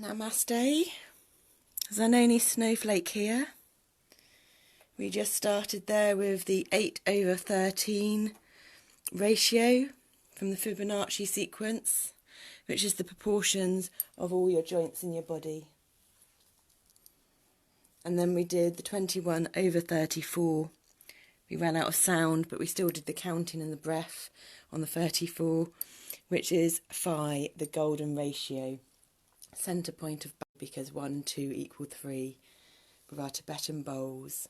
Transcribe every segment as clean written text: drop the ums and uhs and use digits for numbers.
Namaste. Zanoni Snowflake here. We just started there with the 8/13 ratio from the Fibonacci sequence, which is the proportions of all your joints in your body. And then we did the 21/34. We ran out of sound, but we still did the counting and the breath on the 34, which is Phi, the golden ratio. Centre point of because 1, 2 equal 3 with our Tibetan bowls.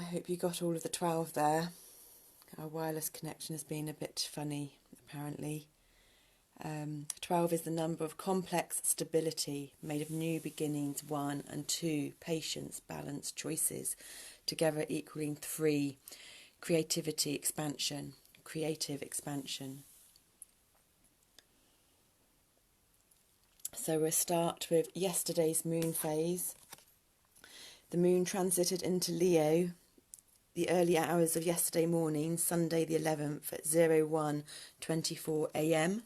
I hope you got all of the 12 there. Our wireless connection has been a bit funny, apparently. 12 is the number of complex stability, made of new beginnings, 1 and 2, patience, balance, choices, together equaling 3, creativity, expansion, creative expansion. So we'll start with yesterday's moon phase. The moon transited into Leo the early hours of yesterday morning, Sunday the 11th at 01:24 a.m.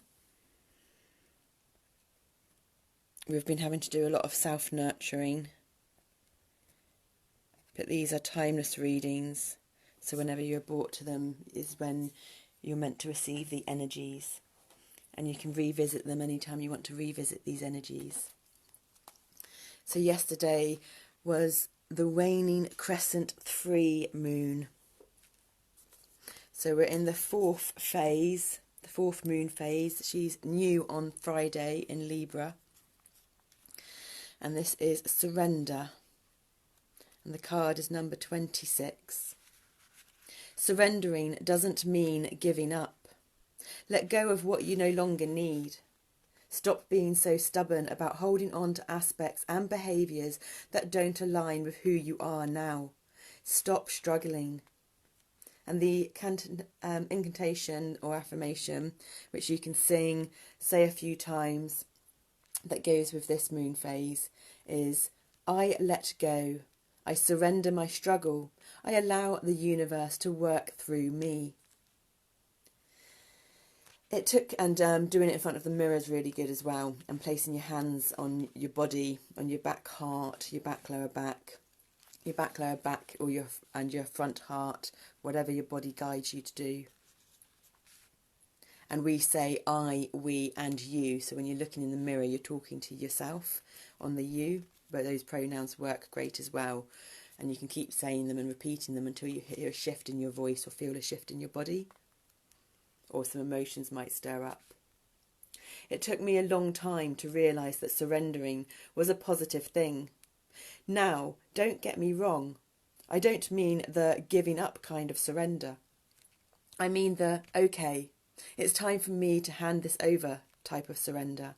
We've been having to do a lot of self-nurturing, but these are timeless readings, so whenever you're brought to them is when you're meant to receive the energies, and you can revisit them anytime you want to revisit these energies. So yesterday was the waning crescent 3 moon. So we're in the 4th phase, the 4th moon phase. She's new on Friday in Libra. And this is surrender. And the card is number 26. Surrendering doesn't mean giving up. Let go of what you no longer need. Stop being so stubborn about holding on to aspects and behaviours that don't align with who you are now. Stop struggling. And the incantation or affirmation, which you can say a few times, that goes with this moon phase is, I let go. I surrender my struggle. I allow the universe to work through me. It took, and doing it in front of the mirror is really good as well, and placing your hands on your body, on your back heart, your back lower back, or your front heart, whatever your body guides you to do. And we say I, we, and you. So when you're looking in the mirror, you're talking to yourself on the you, but those pronouns work great as well. And you can keep saying them and repeating them until you hear a shift in your voice or feel a shift in your body, or some emotions might stir up. It took me a long time to realise that surrendering was a positive thing. Now, don't get me wrong, I don't mean the giving up kind of surrender. I mean the, okay, it's time for me to hand this over type of surrender.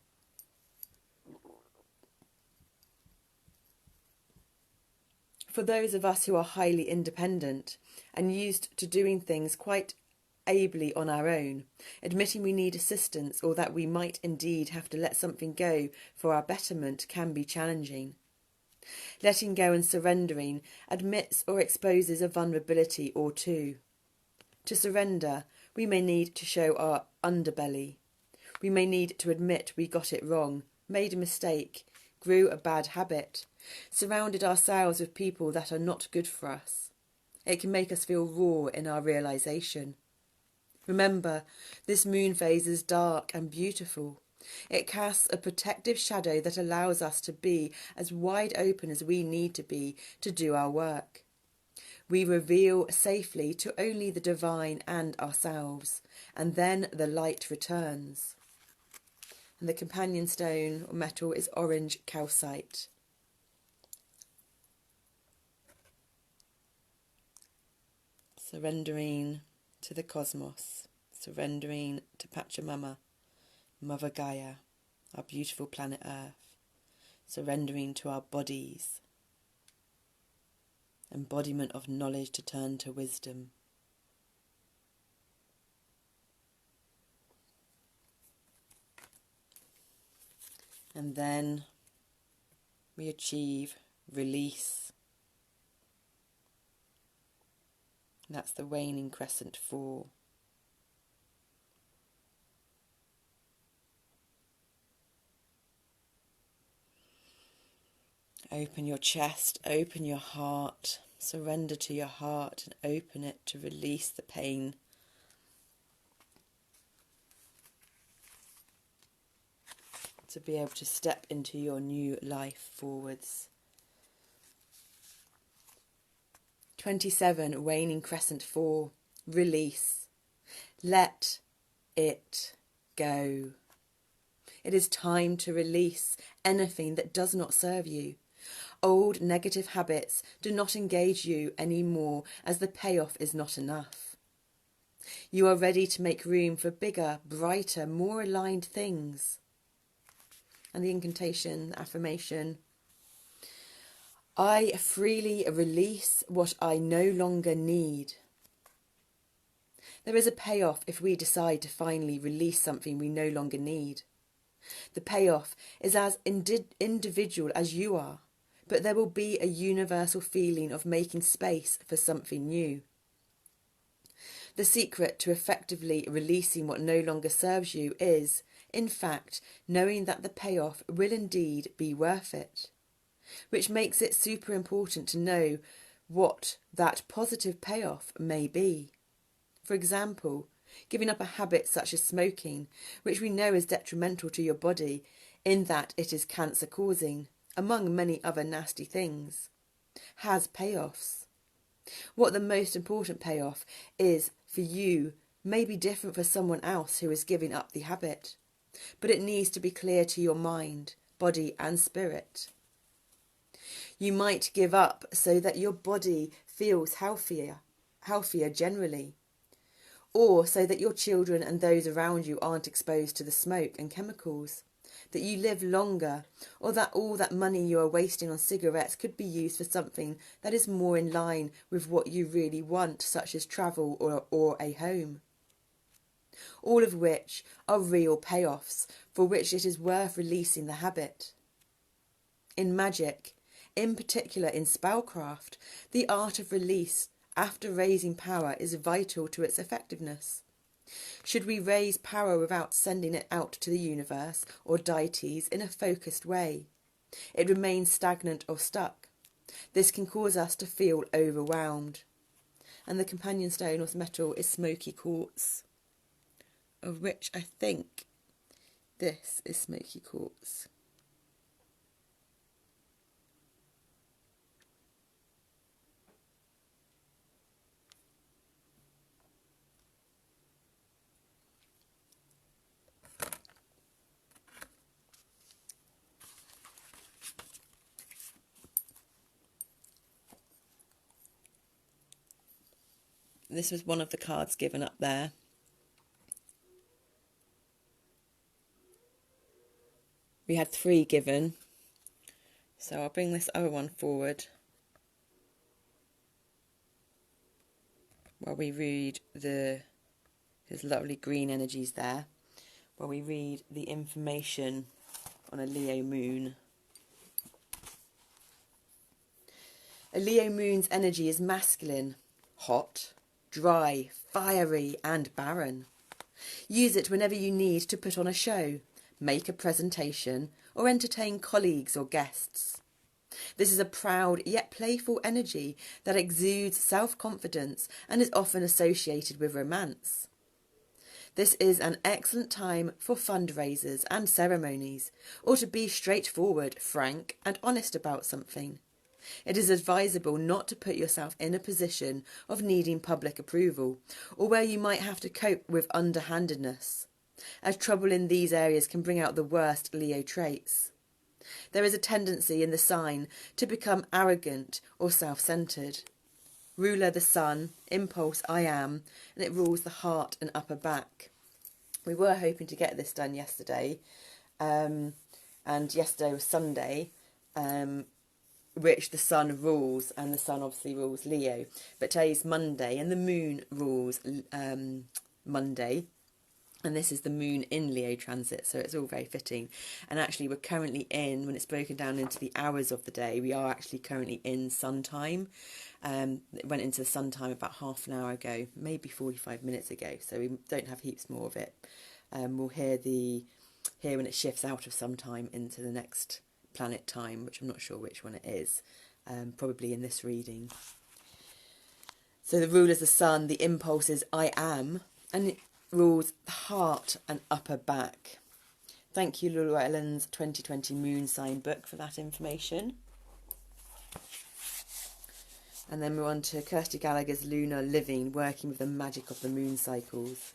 For those of us who are highly independent and used to doing things quite ably on our own, admitting we need assistance or that we might indeed have to let something go for our betterment can be challenging. Letting go and surrendering admits or exposes a vulnerability or two. To surrender, we may need to show our underbelly. We may need to admit we got it wrong, made a mistake, grew a bad habit, surrounded ourselves with people that are not good for us. It can make us feel raw in our realisation. Remember, this moon phase is dark and beautiful. It casts a protective shadow that allows us to be as wide open as we need to be to do our work. We reveal safely to only the divine and ourselves, and then the light returns. And the companion stone or metal is orange calcite. surrendering to the cosmos, surrendering to Pachamama, Mother Gaia, our beautiful planet Earth, surrendering to our bodies, embodiment of knowledge to turn to wisdom. And then we achieve release. That's the waning crescent 4. Open your chest, open your heart, surrender to your heart and open it to release the pain. To be able to step into your new life forwards. 27, waning crescent 4, release. Let it go. It is time to release anything that does not serve you. Old negative habits do not engage you anymore as the payoff is not enough. You are ready to make room for bigger, brighter, more aligned things. And the incantation, the affirmation. I freely release what I no longer need. There is a payoff if we decide to finally release something we no longer need. The payoff is as individual as you are, but there will be a universal feeling of making space for something new. The secret to effectively releasing what no longer serves you is, in fact, knowing that the payoff will indeed be worth it, which makes it super important to know what that positive payoff may be. For example, giving up a habit such as smoking, which we know is detrimental to your body in that it is cancer-causing, among many other nasty things, has payoffs. What the most important payoff is for you may be different for someone else who is giving up the habit, but it needs to be clear to your mind, body and spirit. You might give up so that your body feels healthier generally, or so that your children and those around you aren't exposed to the smoke and chemicals, that you live longer, or that all that money you are wasting on cigarettes could be used for something that is more in line with what you really want, such as travel or a home. All of which are real payoffs for which it is worth releasing the habit. In magic, in particular in spellcraft, the art of release after raising power is vital to its effectiveness. Should we raise power without sending it out to the universe or deities in a focused way, it remains stagnant or stuck. This can cause us to feel overwhelmed. And the companion stone or metal is smoky quartz, of which I think this is smoky quartz. This was one of the cards given up there. We had 3 given, so I'll bring this other one forward while we read there's lovely green energies there, while we read the information on a Leo moon. A Leo moon's energy is masculine, hot, dry, fiery and barren. Use it whenever you need to put on a show, make a presentation or entertain colleagues or guests. This is a proud yet playful energy that exudes self-confidence and is often associated with romance. This is an excellent time for fundraisers and ceremonies, or to be straightforward, frank and honest about something. It is advisable not to put yourself in a position of needing public approval, or where you might have to cope with underhandedness, as trouble in these areas can bring out the worst Leo traits. There is a tendency in the sign to become arrogant or self-centred. ruler the sun, impulse I am, and it rules the heart and upper back. We were hoping to get this done yesterday, and yesterday was Sunday, which the sun rules, and the sun obviously rules Leo. But today's Monday, and the moon rules Monday. And this is the moon in Leo transit, so it's all very fitting. And actually, we're currently in, when it's broken down into the hours of the day, we are actually currently in sun time. It went into the sun time about half an hour ago, maybe 45 minutes ago, so we don't have heaps more of it. We'll hear when it shifts out of sun time into the next planet time, which I'm not sure which one it is, probably in this reading. So the ruler's the sun, the impulse is I am, and it rules the heart and upper back. Thank you, Lulu Ellen's 2020 moon sign book, for that information. And then we're on to Kirsty Gallagher's Lunar Living, working with the magic of the moon cycles.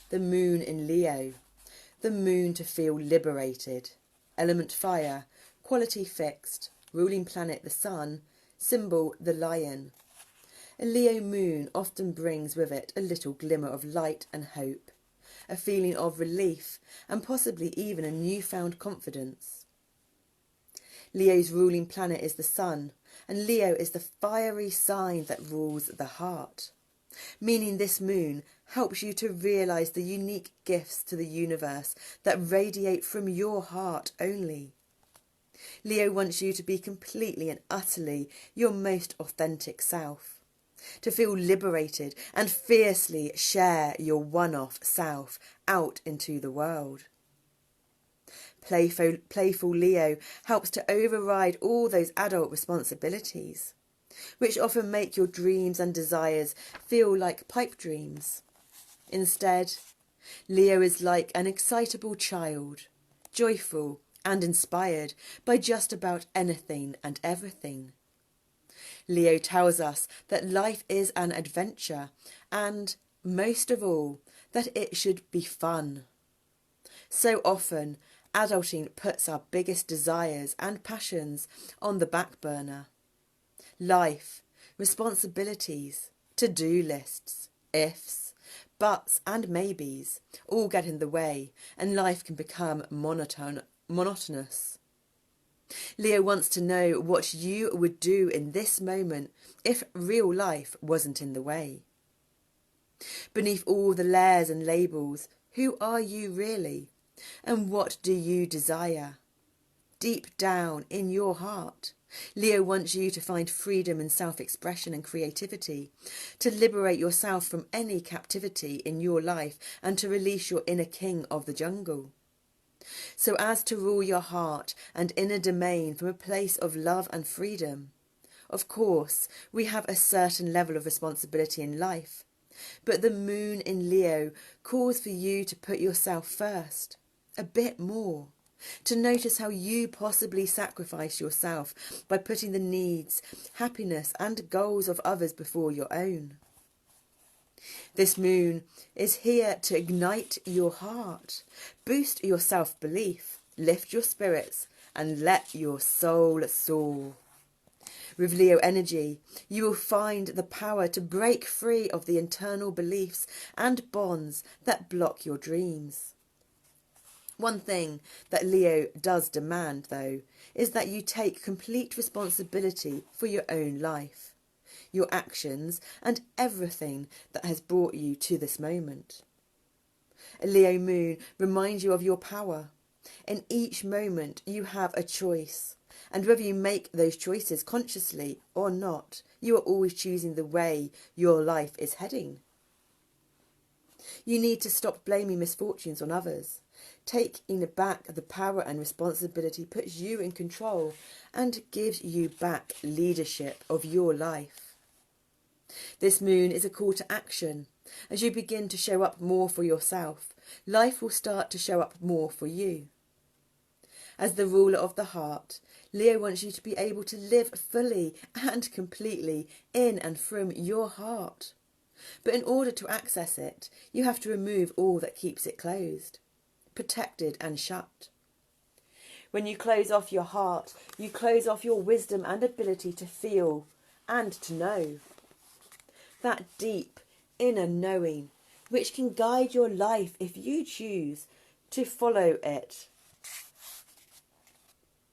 The moon in Leo, the moon to feel liberated. Element fire, quality fixed, ruling planet the sun, symbol the lion. A Leo moon often brings with it a little glimmer of light and hope, a feeling of relief, and possibly even a newfound confidence. Leo's ruling planet is the sun, and Leo is the fiery sign that rules the heart, meaning this moon helps you to realise the unique gifts to the universe that radiate from your heart only. Leo wants you to be completely and utterly your most authentic self, to feel liberated and fiercely share your one-off self out into the world. Playful Leo helps to override all those adult responsibilities, which often make your dreams and desires feel like pipe dreams. Instead, Leo is like an excitable child, joyful and inspired by just about anything and everything. Leo tells us that life is an adventure and, most of all, that it should be fun. So often, adulting puts our biggest desires and passions on the back burner. Life, responsibilities, to-do lists, ifs, buts and maybes all get in the way, and life can become monotonous. Leo wants to know what you would do in this moment if real life wasn't in the way. Beneath all the layers and labels, who are you really? And what do you desire? Deep down in your heart, Leo wants you to find freedom in self-expression and creativity, to liberate yourself from any captivity in your life and to release your inner king of the jungle, so as to rule your heart and inner domain from a place of love and freedom. Of course, we have a certain level of responsibility in life, but the moon in Leo calls for you to put yourself first, a bit more, to notice how you possibly sacrifice yourself by putting the needs, happiness and goals of others before your own. This moon is here to ignite your heart, boost your self-belief, lift your spirits and let your soul soar. With Leo energy, you will find the power to break free of the internal beliefs and bonds that block your dreams. One thing that Leo does demand, though, is that you take complete responsibility for your own life, your actions and everything that has brought you to this moment. A Leo moon reminds you of your power. In each moment you have a choice, and whether you make those choices consciously or not, you are always choosing the way your life is heading. You need to stop blaming misfortunes on others. Taking back the power and responsibility puts you in control and gives you back leadership of your life. This moon is a call to action. As you begin to show up more for yourself, life will start to show up more for you. As the ruler of the heart, Leo wants you to be able to live fully and completely in and from your heart. But in order to access it, you have to remove all that keeps it closed, protected and shut. When you close off your heart, you close off your wisdom and ability to feel and to know. that deep inner knowing which can guide your life if you choose to follow it.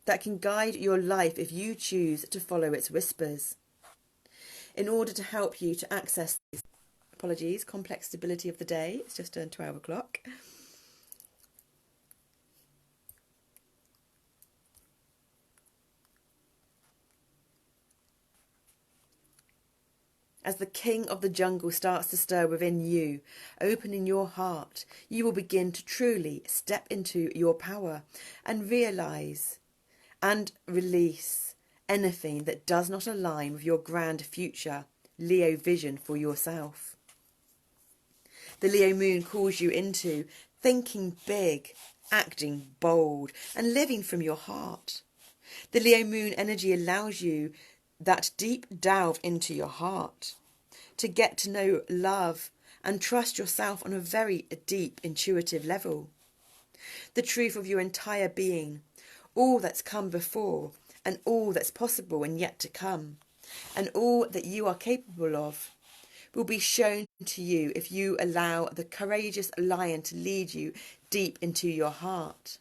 That can guide your life if you choose to follow its whispers. In order to help you to access these, apologies, complex stability of the day, it's just turned 12 o'clock. As the king of the jungle starts to stir within you, opening your heart, you will begin to truly step into your power and realise and release anything that does not align with your grand future Leo vision for yourself. The Leo moon calls you into thinking big, acting bold, and living from your heart. The Leo moon energy allows you that deep delve into your heart, to get to know, love and trust yourself on a very deep intuitive level. The truth of your entire being, all that's come before and all that's possible and yet to come, and all that you are capable of, will be shown to you if you allow the courageous lion to lead you deep into your heart.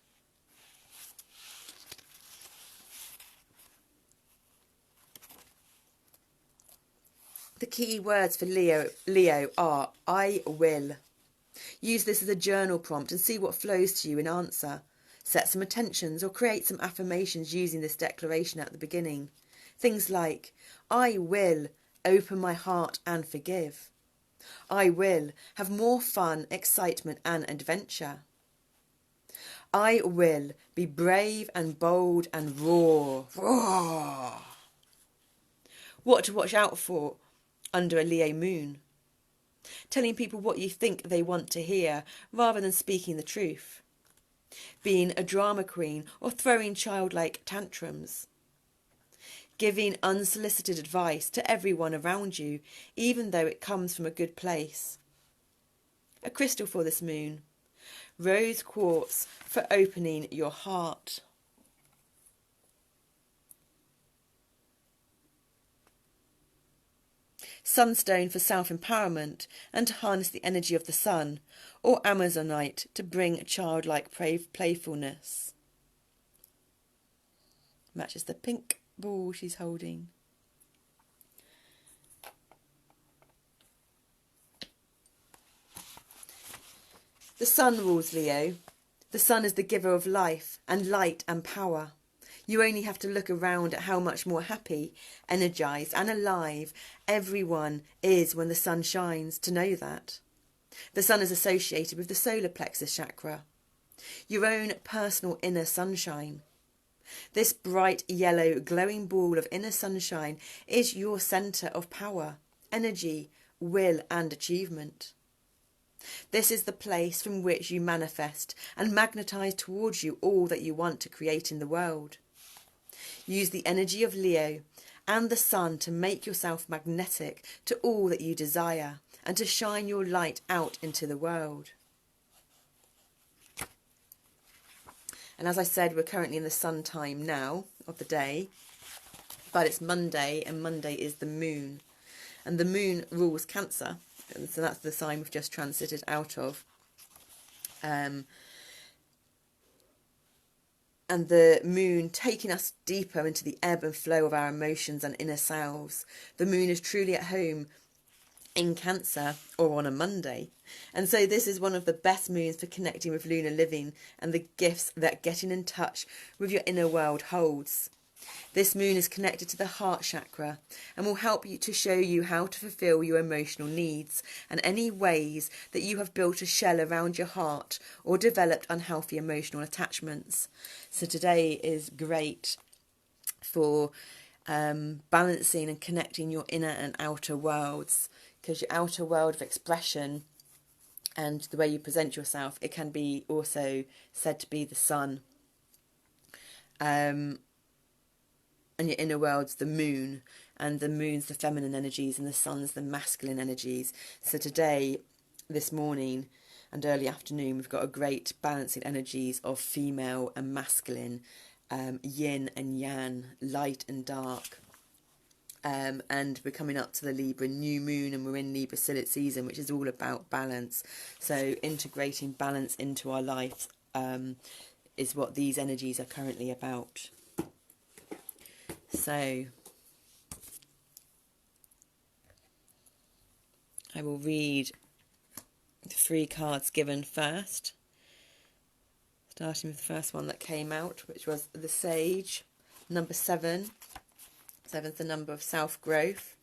The key words for Leo are I will. Use this as a journal prompt and see what flows to you in answer. Set some intentions or create some affirmations using this declaration at the beginning. Things like, I will open my heart and forgive. I will have more fun, excitement and adventure. I will be brave and bold and roar. Roar. What to watch out for under a Leo moon. Telling people what you think they want to hear rather than speaking the truth. Being a drama queen or throwing childlike tantrums. Giving unsolicited advice to everyone around you, even though it comes from a good place. A crystal for this moon. Rose quartz for opening your heart. Sunstone for self-empowerment and to harness the energy of the sun, or Amazonite to bring childlike playfulness. Matches the pink ball she's holding. The sun rules Leo. The sun is the giver of life and light and power. You only have to look around at how much more happy, energised and alive everyone is when the sun shines to know that. The sun is associated with the solar plexus chakra, your own personal inner sunshine. This bright yellow glowing ball of inner sunshine is your centre of power, energy, will and achievement. This is the place from which you manifest and magnetise towards you all that you want to create in the world. Use the energy of Leo and the sun to make yourself magnetic to all that you desire and to shine your light out into the world. And as I said, we're currently in the sun time now of the day, but it's Monday and Monday is the moon. And the moon rules Cancer, and so that's the sign we've just transited out of. And the moon taking us deeper into the ebb and flow of our emotions and inner selves. The moon is truly at home in Cancer or on a Monday. And so this is one of the best moons for connecting with lunar living and the gifts that getting in touch with your inner world holds. This moon is connected to the heart chakra and will help you to show you how to fulfill your emotional needs and any ways that you have built a shell around your heart or developed unhealthy emotional attachments. So today is great for balancing and connecting your inner and outer worlds, because your outer world of expression and the way you present yourself, it can be also said to be the sun. And your inner world's the moon, and the moon's the feminine energies and the sun's the masculine energies. So today, this morning and early afternoon, we've got a great balancing energies of female and masculine, yin and yang, light and dark. and we're coming up to the Libra new moon, and we're in Libra season, which is all about balance. So integrating balance into our life is what these energies are currently about. So I will read the 3 cards given first, starting with the first one that came out, which was the Sage, number 7. 7's the number of self-growth.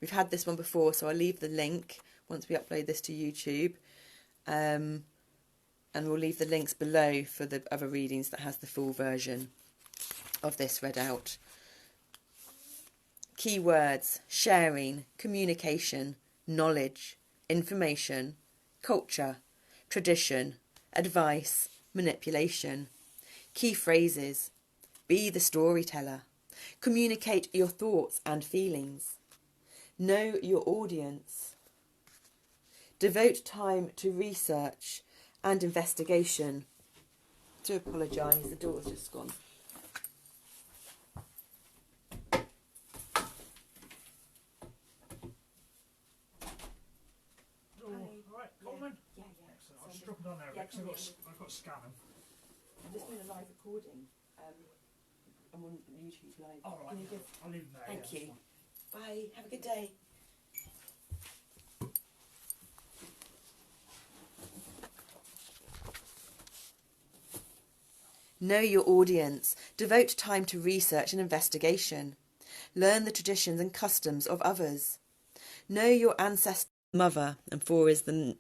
We've had this one before, so I'll leave the link once we upload this to YouTube. And we'll leave the links below for the other readings that has the full version of this read out. Keywords: sharing, communication, knowledge, information, culture, tradition, advice, manipulation. Key phrases: be the storyteller, communicate your thoughts and feelings, know your audience, devote time to research and investigation. I do apologise, the door's just gone. Drop it on there, Rick, I've got scanning. I'm just doing a live recording. I'm on YouTube live. All right, I'll leave it there. Thank you. Bye. Have a good day. Know your audience. Devote time to research and investigation. Learn the traditions and customs of others. Know your ancestor, mother, and 4 is the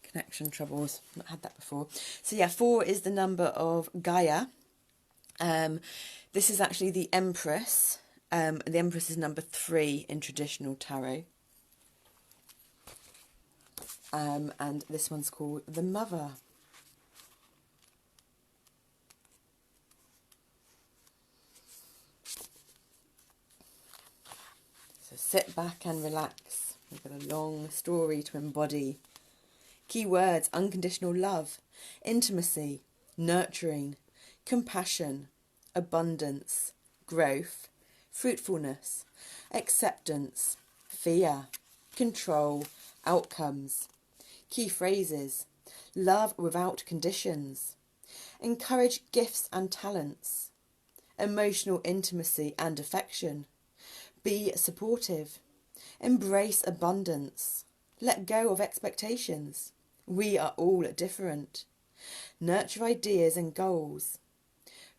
connection troubles. Not had that before. So yeah, 4 is the number of Gaia. This is actually the Empress. The Empress is number 3 in traditional tarot. And this one's called the Mother. So sit back and relax. We've got a long story to embody. Keywords: unconditional love, intimacy, nurturing, compassion, abundance, growth, fruitfulness, acceptance, fear, control, outcomes. Key phrases: love without conditions, encourage gifts and talents, emotional intimacy and affection, be supportive, embrace abundance, let go of expectations. We are all different. Nurture ideas and goals.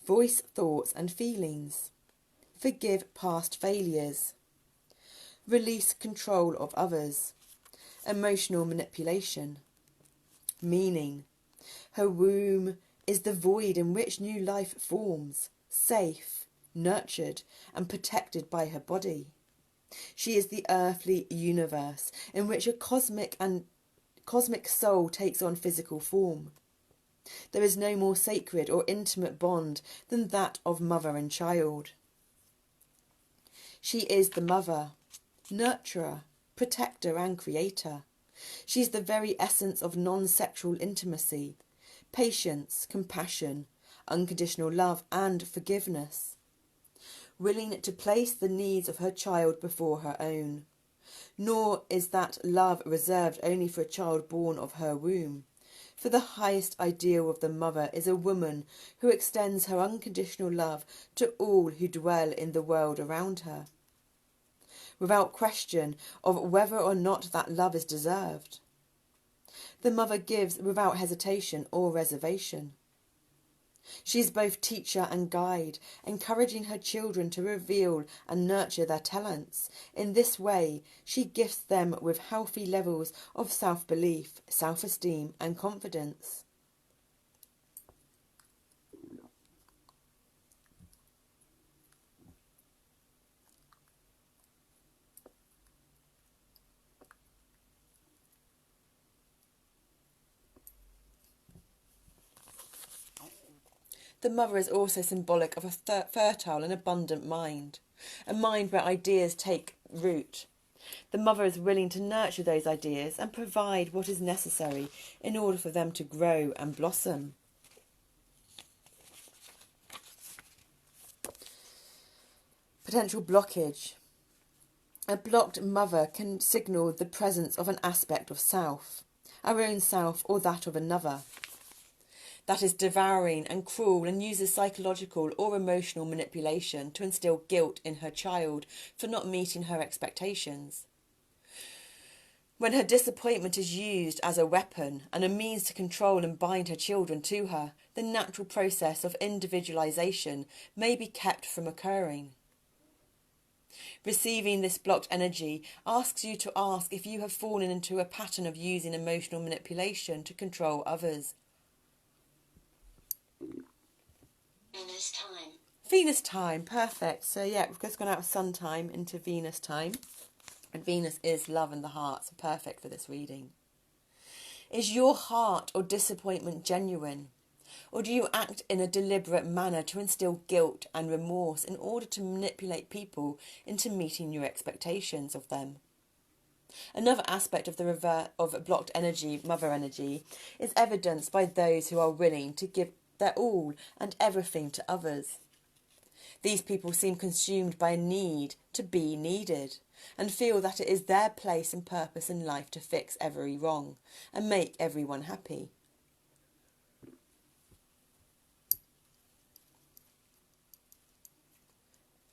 Voice thoughts and feelings. Forgive past failures. Release control of others. Emotional manipulation. Meaning: her womb is the void in which new life forms, safe, nurtured and protected by her body. She is the earthly universe in which a cosmic soul takes on physical form. There is no more sacred or intimate bond than that of mother and child. She is the mother, nurturer, protector and creator. She is the very essence of non-sexual intimacy, patience, compassion, unconditional love and forgiveness. Willing to place the needs of her child before her own. Nor is that love reserved only for a child born of her womb. For the highest ideal of the mother is a woman who extends her unconditional love to all who dwell in the world around her, without question of whether or not that love is deserved. The mother gives without hesitation or reservation. She is both teacher and guide, encouraging her children to reveal and nurture their talents. In this way, she gifts them with healthy levels of self-belief, self-esteem and confidence. The mother is also symbolic of a fertile and abundant mind, a mind where ideas take root. The mother is willing to nurture those ideas and provide what is necessary in order for them to grow and blossom. Potential blockage. A blocked mother can signal the presence of an aspect of self, our own self or that of another, that is devouring and cruel and uses psychological or emotional manipulation to instill guilt in her child for not meeting her expectations. When her disappointment is used as a weapon and a means to control and bind her children to her, the natural process of individualization may be kept from occurring. Receiving this blocked energy asks you to ask if you have fallen into a pattern of using emotional manipulation to control others. Venus time. Venus time, perfect. So yeah, we've just gone out of sun time into Venus time. And Venus is love and the heart, so perfect for this reading. Is your heart or disappointment genuine? Or do you act in a deliberate manner to instill guilt and remorse in order to manipulate people into meeting your expectations of them? Another aspect of the of blocked energy, mother energy, is evidenced by those who are willing to give their all and everything to others. These people seem consumed by a need to be needed and feel that it is their place and purpose in life to fix every wrong and make everyone happy.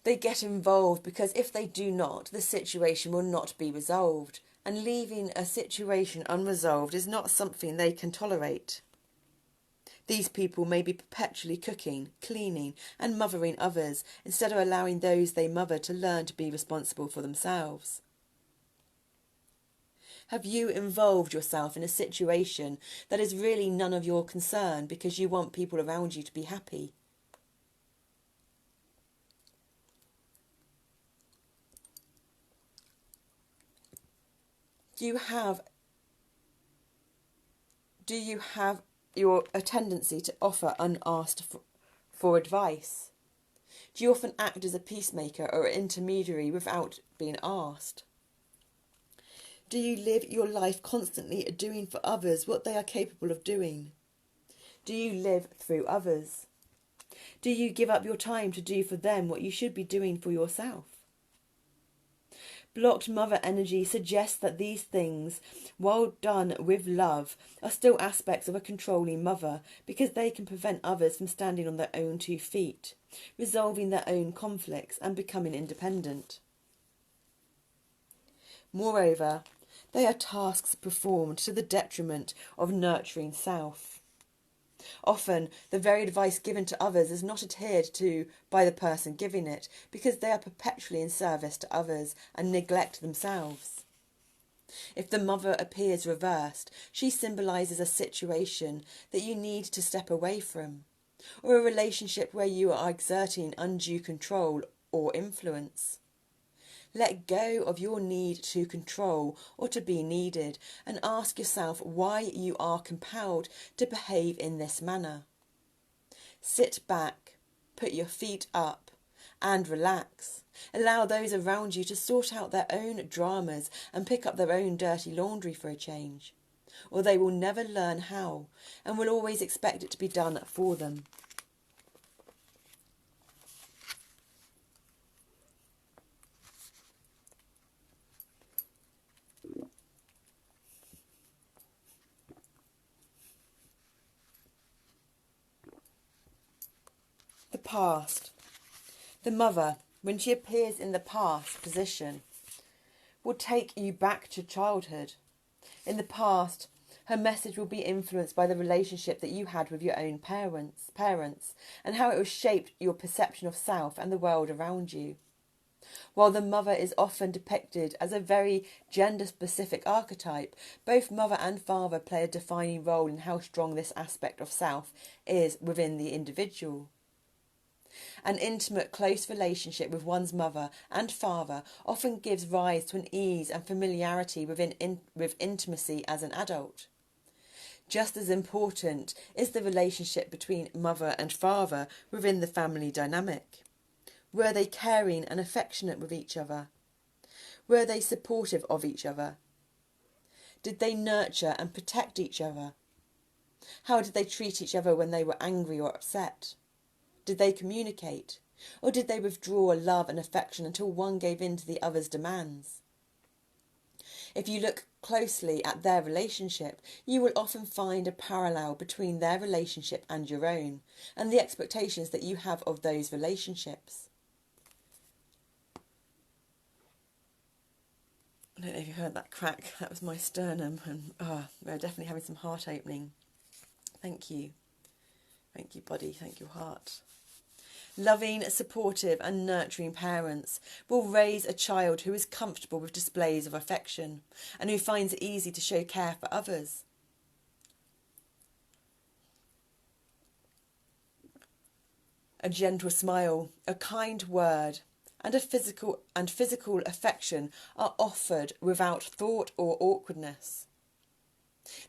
They get involved because if they do not, the situation will not be resolved, and leaving a situation unresolved is not something they can tolerate. These people may be perpetually cooking, cleaning and mothering others instead of allowing those they mother to learn to be responsible for themselves. Have you involved yourself in a situation that is really none of your concern because you want people around you to be happy? Do you have a tendency to offer unasked for advice? Do you often act as a peacemaker or intermediary without being asked? Do you live your life constantly doing for others what they are capable of doing? Do you live through others? Do you give up your time to do for them what you should be doing for yourself? Blocked mother energy suggests that these things, while done with love, are still aspects of a controlling mother because they can prevent others from standing on their own 2 feet, resolving their own conflicts and becoming independent. Moreover, they are tasks performed to the detriment of nurturing self. Often, the very advice given to others is not adhered to by the person giving it because they are perpetually in service to others and neglect themselves. If the mother appears reversed, she symbolises a situation that you need to step away from, or a relationship where you are exerting undue control or influence. Let go of your need to control or to be needed and ask yourself why you are compelled to behave in this manner. Sit back, put your feet up and relax. Allow those around you to sort out their own dramas and pick up their own dirty laundry for a change, or they will never learn how and will always expect it to be done for them. The past. The mother, when she appears in the past position, will take you back to childhood. In the past, her message will be influenced by the relationship that you had with your own parents, and how it has shaped your perception of self and the world around you. While the mother is often depicted as a very gender-specific archetype, both mother and father play a defining role in how strong this aspect of self is within the individual. An intimate, close relationship with one's mother and father often gives rise to an ease and familiarity with intimacy as an adult. just as important is the relationship between mother and father within the family dynamic. Were they caring and affectionate with each other? Were they supportive of each other? Did they nurture and protect each other? How did they treat each other when they were angry or upset? Did they communicate? Or did they withdraw love and affection until one gave in to the other's demands? If you look closely at their relationship, you will often find a parallel between their relationship and your own, and the expectations that you have of those relationships. I don't know if you heard that crack. That was my sternum, and we're definitely having some heart opening. Thank you. Thank you, body. Thank you, heart. Loving, supportive and nurturing parents will raise a child who is comfortable with displays of affection and who finds it easy to show care for others. A gentle smile, a kind word, and physical affection are offered without thought or awkwardness.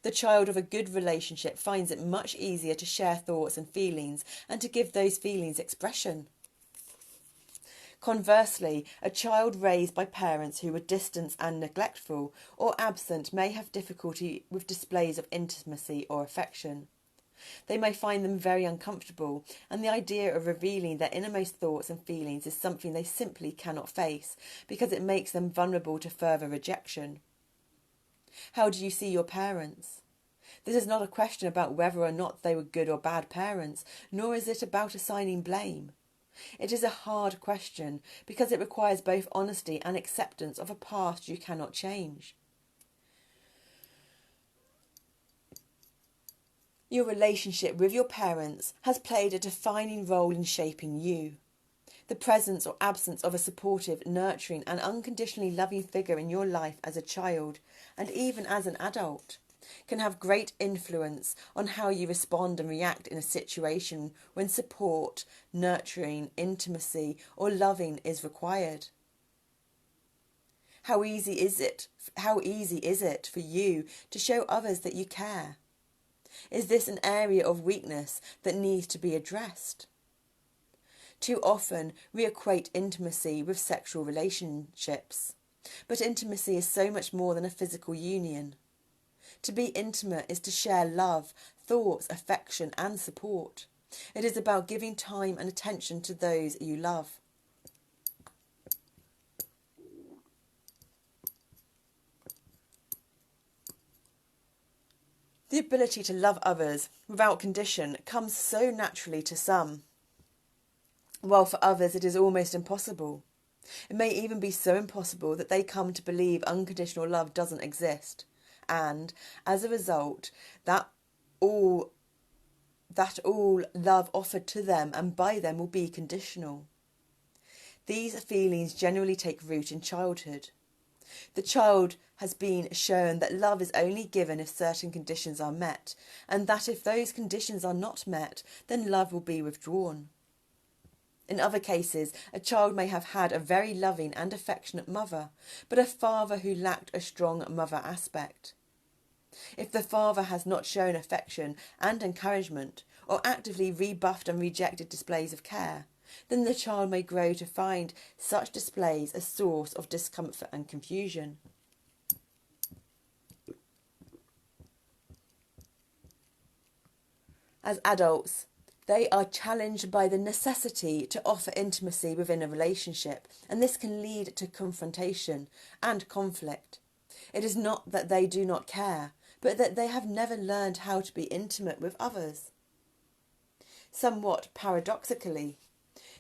The child of a good relationship finds it much easier to share thoughts and feelings and to give those feelings expression. Conversely, a child raised by parents who were distant and neglectful or absent may have difficulty with displays of intimacy or affection. They may find them very uncomfortable, and the idea of revealing their innermost thoughts and feelings is something they simply cannot face because it makes them vulnerable to further rejection. How do you see your parents? This is not a question about whether or not they were good or bad parents, nor is it about assigning blame. It is a hard question because it requires both honesty and acceptance of a past you cannot change. Your relationship with your parents has played a defining role in shaping you. The presence or absence of a supportive, nurturing and unconditionally loving figure in your life as a child, and even as an adult, can have great influence on how you respond and react in a situation when support, nurturing, intimacy or loving is required. How easy is it for you to show others that you care? Is this an area of weakness that needs to be addressed? Too often we equate intimacy with sexual relationships, but intimacy is so much more than a physical union. To be intimate is to share love, thoughts, affection and support. It is about giving time and attention to those you love. The ability to love others without condition comes so naturally to some, while for others it is almost impossible. It may even be so impossible that they come to believe unconditional love doesn't exist, and, as a result, that all love offered to them and by them will be conditional. These feelings generally take root in childhood. The child has been shown that love is only given if certain conditions are met, and that if those conditions are not met, then love will be withdrawn. In other cases, a child may have had a very loving and affectionate mother, but a father who lacked a strong mother aspect. If the father has not shown affection and encouragement, or actively rebuffed and rejected displays of care, then the child may grow to find such displays a source of discomfort and confusion. As adults, they are challenged by the necessity to offer intimacy within a relationship, and this can lead to confrontation and conflict. It is not that they do not care, but that they have never learned how to be intimate with others. Somewhat paradoxically,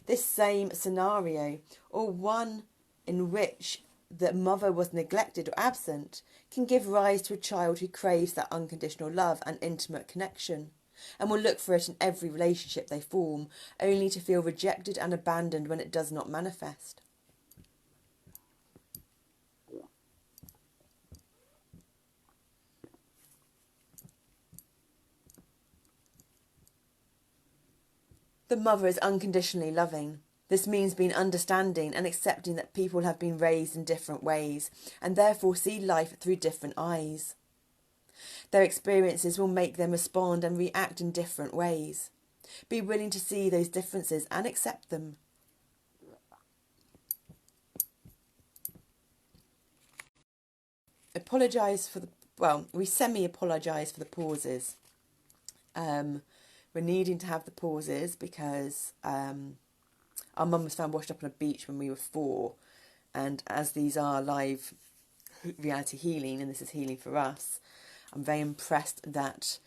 this same scenario, or one in which the mother was neglected or absent, can give rise to a child who craves that unconditional love and intimate connection, and will look for it in every relationship they form, only to feel rejected and abandoned when it does not manifest. The mother is unconditionally loving. This means being understanding and accepting that people have been raised in different ways and therefore see life through different eyes. Their experiences will make them respond and react in different ways. Be willing to see those differences and accept them. We semi-apologise for the pauses. We're needing to have the pauses because our mum was found washed up on a beach when we were 4, and as these are live reality healing, and this is healing for us, I'm very impressed that,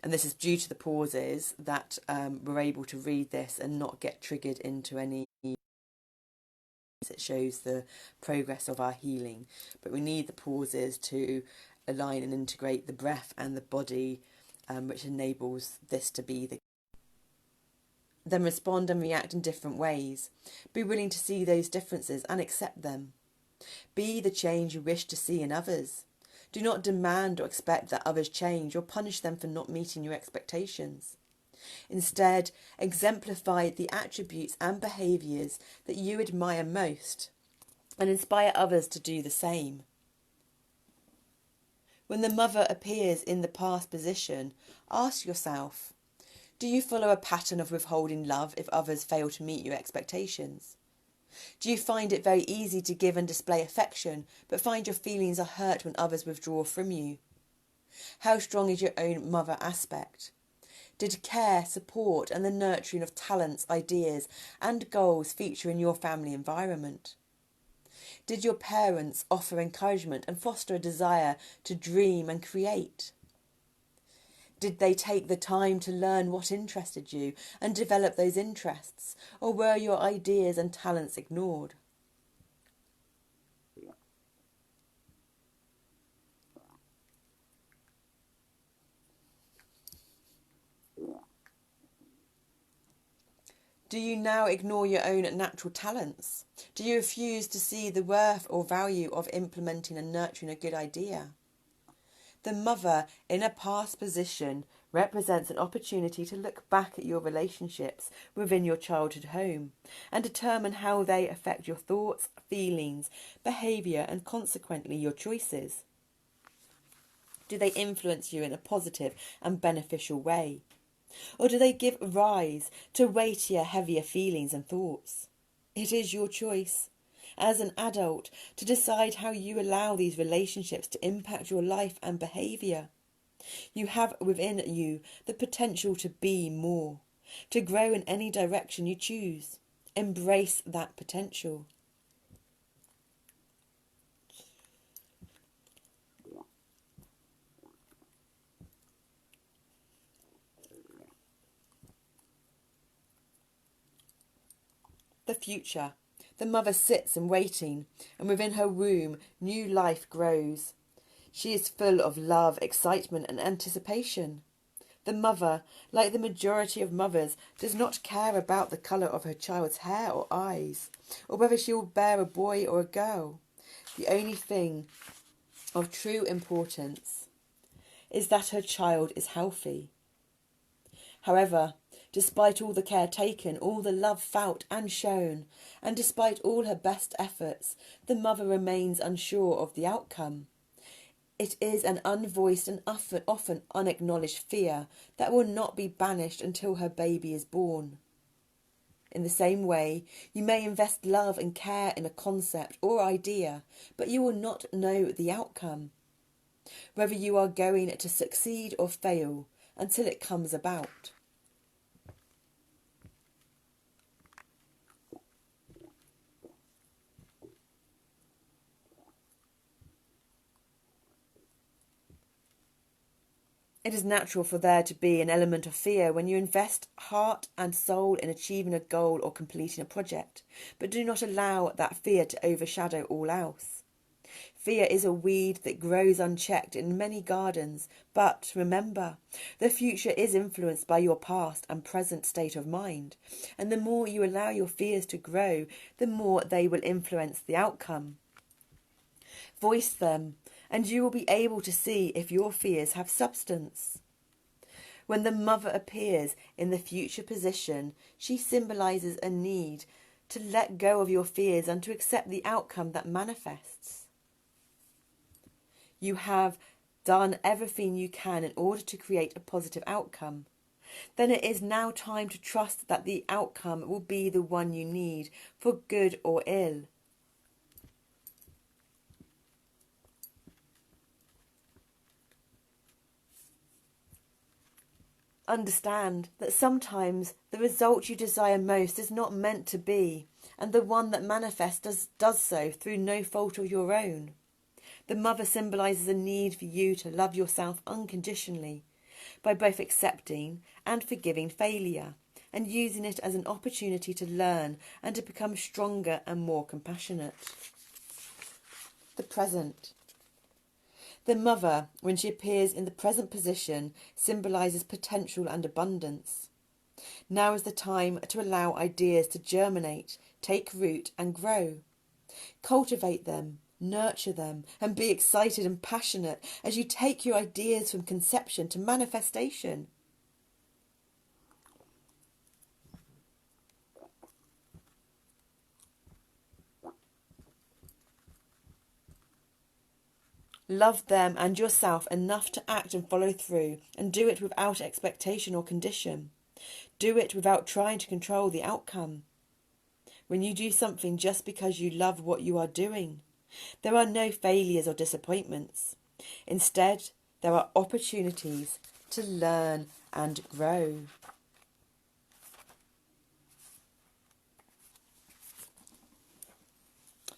and this is due to the pauses, that we're able to read this and not get triggered into any. It shows the progress of our healing, but we need the pauses to align and integrate the breath and the body, which enables this to be the. Then respond and react in different ways. Be willing to see those differences and accept them. Be the change you wish to see in others. Do not demand or expect that others change or punish them for not meeting your expectations. Instead, exemplify the attributes and behaviours that you admire most and inspire others to do the same. When the mother appears in the past position, ask yourself, do you follow a pattern of withholding love if others fail to meet your expectations? Do you find it very easy to give and display affection, but find your feelings are hurt when others withdraw from you? How strong is your own mother aspect? Did care, support and the nurturing of talents, ideas and goals feature in your family environment? Did your parents offer encouragement and foster a desire to dream and create? Did they take the time to learn what interested you and develop those interests, or were your ideas and talents ignored? Do you now ignore your own natural talents? Do you refuse to see the worth or value of implementing and nurturing a good idea? The mother in a past position represents an opportunity to look back at your relationships within your childhood home and determine how they affect your thoughts, feelings, behaviour and consequently your choices. Do they influence you in a positive and beneficial way? Or do they give rise to weightier, heavier feelings and thoughts? It is your choice, as an adult, to decide how you allow these relationships to impact your life and behaviour. You have within you the potential to be more, to grow in any direction you choose. Embrace that potential. The future. The mother sits in waiting, and within her womb new life grows. She is full of love, excitement and anticipation. The mother, like the majority of mothers, does not care about the colour of her child's hair or eyes, or whether she will bear a boy or a girl. The only thing of true importance is that her child is healthy. However, despite all the care taken, all the love felt and shown, and despite all her best efforts, the mother remains unsure of the outcome. It is an unvoiced and often unacknowledged fear that will not be banished until her baby is born. In the same way, you may invest love and care in a concept or idea, but you will not know the outcome, whether you are going to succeed or fail, until it comes about. It is natural for there to be an element of fear when you invest heart and soul in achieving a goal or completing a project, but do not allow that fear to overshadow all else. Fear is a weed that grows unchecked in many gardens, but remember, the future is influenced by your past and present state of mind, and the more you allow your fears to grow, the more they will influence the outcome. Voice them, and you will be able to see if your fears have substance. When the mother appears in the future position, she symbolises a need to let go of your fears and to accept the outcome that manifests. You have done everything you can in order to create a positive outcome, then it is now time to trust that the outcome will be the one you need, for good or ill. Understand that sometimes the result you desire most is not meant to be, and the one that manifests does so through no fault of your own. The mother symbolises a need for you to love yourself unconditionally by both accepting and forgiving failure and using it as an opportunity to learn and to become stronger and more compassionate. The present. The mother, when she appears in the present position, symbolises potential and abundance. Now is the time to allow ideas to germinate, take root and grow. Cultivate them, nurture them, and be excited and passionate as you take your ideas from conception to manifestation. Love them and yourself enough to act and follow through, and do it without expectation or condition. Do it without trying to control the outcome. When you do something just because you love what you are doing, there are no failures or disappointments. Instead, there are opportunities to learn and grow.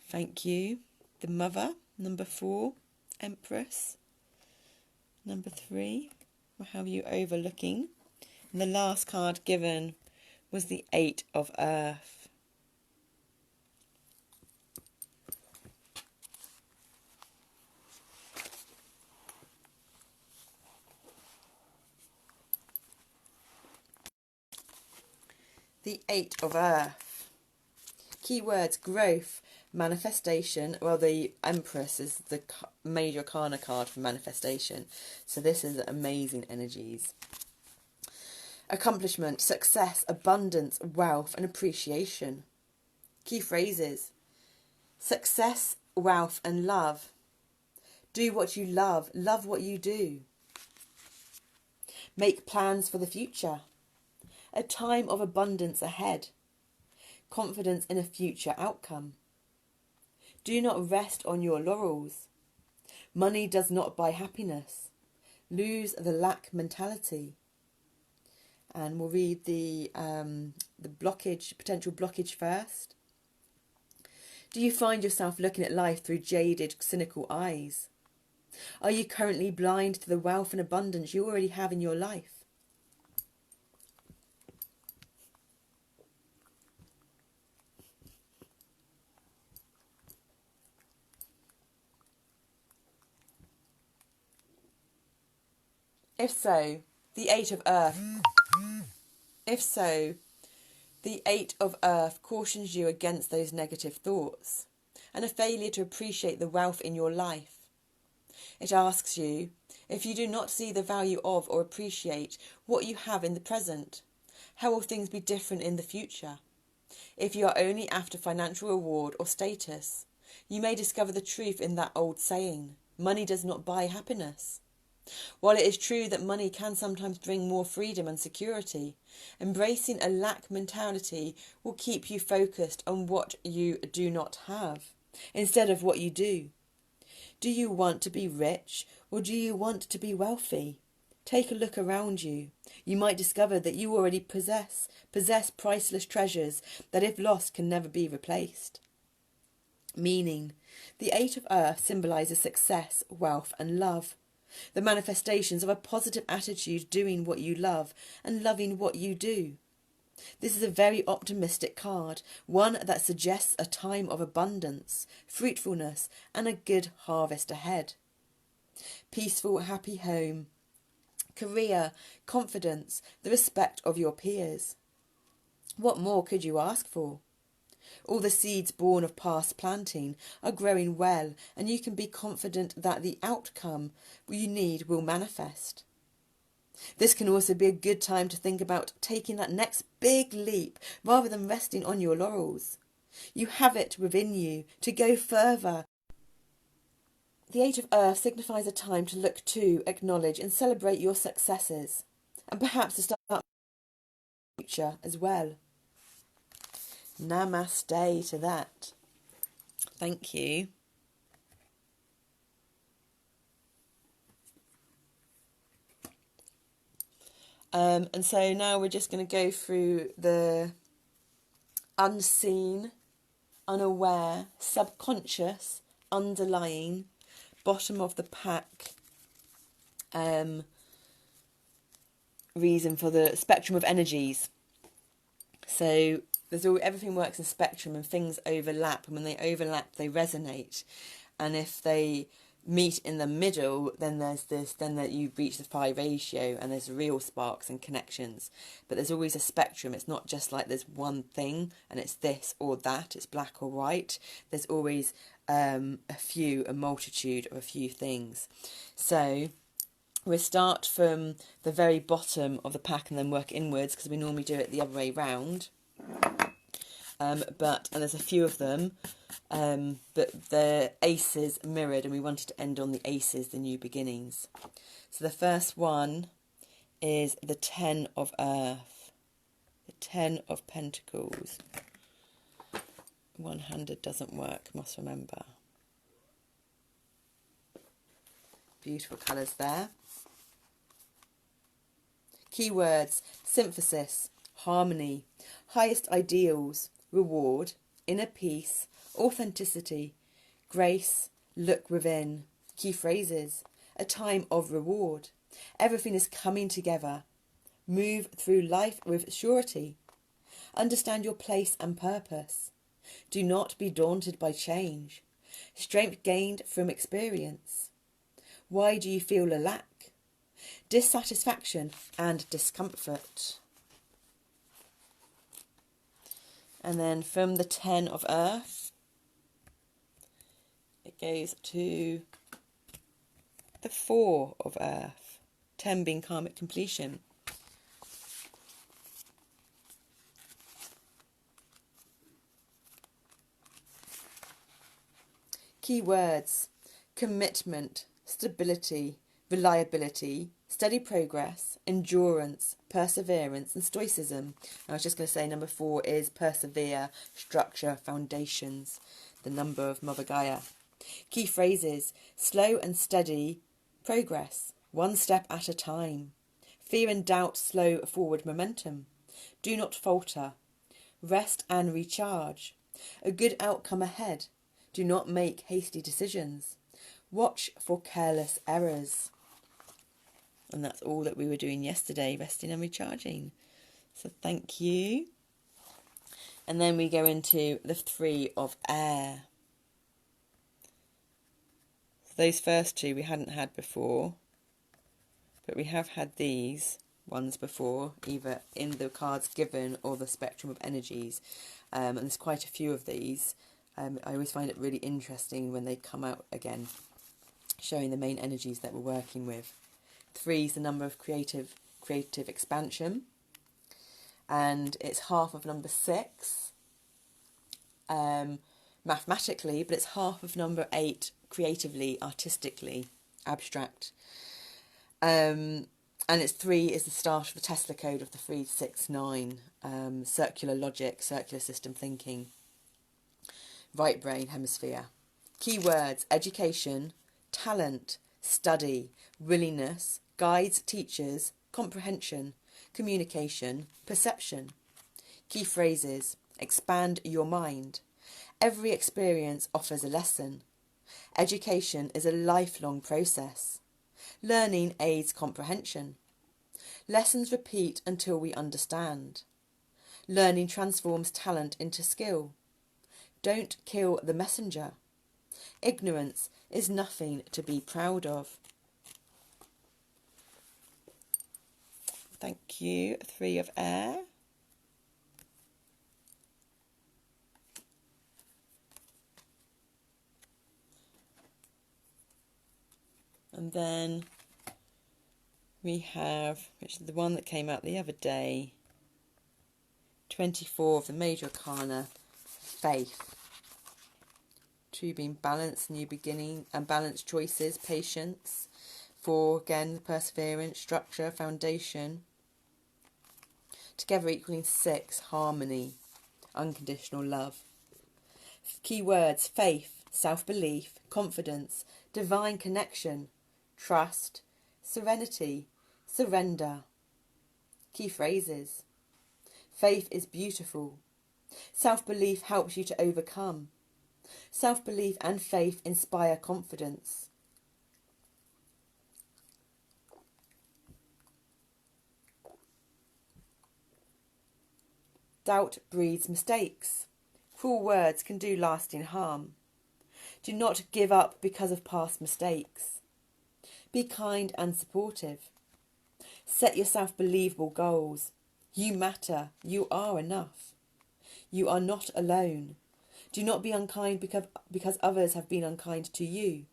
Thank you. The Mother, number 4. Empress, number 3. We'll have you overlooking. And the last card given was the 8 of Earth. The 8 of Earth. Keywords: growth, manifestation. Well, the Empress is the major arcana card for manifestation, so this is amazing energies. Accomplishment, success, abundance, wealth and appreciation. Key phrases: success, wealth and love. Do what you love what you do. Make plans for the future. A time of abundance ahead. Confidence in a future outcome. Do not rest on your laurels. Money does not buy happiness. Lose the lack mentality. And we'll read the potential blockage first. Do you find yourself looking at life through jaded, cynical eyes? Are you currently blind to the wealth and abundance you already have in your life? If so, the 8 of Earth. If so, the 8 of Earth cautions you against those negative thoughts and a failure to appreciate the wealth in your life. It asks you, if you do not see the value of or appreciate what you have in the present, how will things be different in the future? If you are only after financial reward or status, you may discover the truth in that old saying, money does not buy happiness. While it is true that money can sometimes bring more freedom and security, embracing a lack mentality will keep you focused on what you do not have, instead of what you do. Do you want to be rich, or do you want to be wealthy? Take a look around you. You might discover that you already possess priceless treasures that if lost can never be replaced. Meaning, the 8 of Earth symbolises success, wealth and love. The manifestations of a positive attitude, doing what you love and loving what you do. This is a very optimistic card, one that suggests a time of abundance, fruitfulness and a good harvest ahead. Peaceful, happy home, career, confidence, the respect of your peers. What more could you ask for? All the seeds born of past planting are growing well, and you can be confident that the outcome you need will manifest. This can also be a good time to think about taking that next big leap rather than resting on your laurels. You have it within you to go further The Eight of Earth signifies a time to look to, acknowledge and celebrate your successes, and perhaps to start the future as well. Namaste to that. Thank you. And so now we're just going to go through the unseen, unaware, subconscious, underlying, bottom of the pack reason for the spectrum of energies. So everything works in spectrum, and things overlap, and when they overlap they resonate, and if they meet in the middle, then that you reach the phi ratio, and there's real sparks and connections. But there's always a spectrum. It's not just like there's one thing and it's this or that, it's black or white. There's always a multitude of a few things. So we'll start from the very bottom of the pack and then work inwards, because we normally do it the other way round. And there's a few of them, but the aces mirrored, and we wanted to end on the aces, the new beginnings. So the first one is the 10 of Earth, the 10 of Pentacles. One-handed doesn't work, must remember. Beautiful colours there. Keywords: synthesis, harmony, highest ideals, reward, inner peace, authenticity, grace, look within. Key phrases: a time of reward, everything is coming together, move through life with surety, understand your place and purpose, do not be daunted by change, strength gained from experience. Why do you feel a lack? Dissatisfaction and discomfort. And then from the 10 of Earth, it goes to the 4 of Earth, 10 being karmic completion. Key words: commitment, stability, reliability, steady progress, endurance, perseverance and stoicism. I was just going to say number 4 is persevere, structure, foundations, the number of Mother Gaia. Key phrases: slow and steady progress, one step at a time, fear and doubt slow forward momentum, do not falter, rest and recharge, a good outcome ahead, do not make hasty decisions, watch for careless errors. And that's all that we were doing yesterday, resting and recharging. So thank you. And then we go into the 3 of Air. Those first two we hadn't had before, but we have had these ones before, either in the cards given or the spectrum of energies. And there's quite a few of these. I always find it really interesting when they come out again, showing the main energies that we're working with. 3 is the number of creative expansion, and it's half of number 6 mathematically, but it's half of number 8 creatively, artistically, abstract. And it's 3 is the start of the Tesla code of the 369, circular logic, circular system thinking, right brain hemisphere. Keywords: education, talent, study, willingness, guides, teachers, comprehension, communication, perception. Key phrases: expand your mind, every experience offers a lesson, education is a lifelong process, learning aids comprehension, lessons repeat until we understand, learning transforms talent into skill, don't kill the messenger, ignorance is nothing to be proud of. Thank you. 3 of Air. And then we have, which is the one that came out the other day, 24 of the Major Arcana, Faith. 2 being balance, new beginning, and balanced choices, patience. 4, again, perseverance, structure, foundation. Together equaling 6, harmony, unconditional love. Key words: faith, self-belief, confidence, divine connection, trust, serenity, surrender. Key phrases: faith is beautiful. Self-belief helps you to overcome. Self-belief and faith inspire confidence. Doubt breeds mistakes. Cruel words can do lasting harm. Do not give up because of past mistakes. Be kind and supportive. Set yourself believable goals. You matter. You are enough. You are not alone. Do not be unkind because others have been unkind to you.